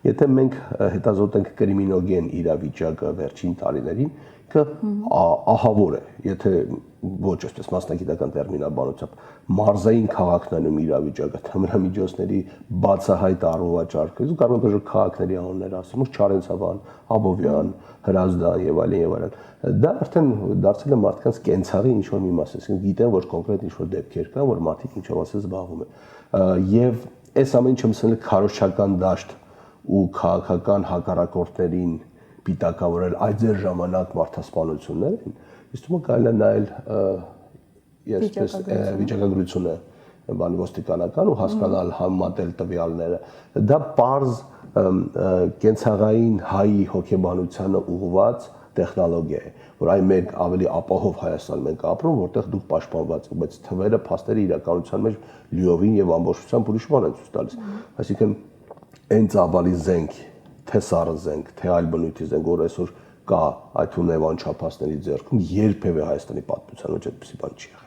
Եթե մենք հետազոտենք կրիմինոգեն իրավիճակը վերջին տարիներին, ահավոր է, եթե ոչ այսպես մասնագիտական տերմինաբանությամբ մարզային քաղաքներում իրավիճակը թմրամիջոցների բացահայտ առողջարկը, կարող եմ բժշկ քաղաքների անուններ ասեմ, Չարենցավան, Աբովյան, Հրազդան եւ այլն, դա արդեն դարձել է մարդկանց կենցաղի ինչ-որ մի մաս, այսինքն գիտեն, որ կոնկրետ ինչ-որ դեպքեր կան, որ մարդիկ ինչով ասես զբաղվում են։ Եվ այս ամեն ինչը մսել քարոզչական դաշտ ու քաղաքական հակառակորդներին պիտակավորել այդեր ժամանակ մարդասպանություններ են, իսկ թվում է կարելի է նայել այսպես վիճակագրությունը բանի ոստիկանական ու հասկանալ համատել տվյալները։ Դա պարզ կենցաղային հայի հոգեբանությանը ուղղված տեխնոլոգիա է, որ այն մենք ավելի ապահով Հայաստանում ենք ապրում, որտեղ դուք պաշտպանված եք, բայց թվերը, փաստերը իրականության մեջ լիովին եւ ամբողջությամբ ուրիշ բան են ցույց տալիս։ Այսինքն այն ծավալի զենք, թե սառը զենք, թե այլ բնույթի զենք, որ այսօր կա այդ ունևան չափածների ձեռքում, երբևէ Հայաստանի պատմության մեջ այդպիսի բան չի եղել։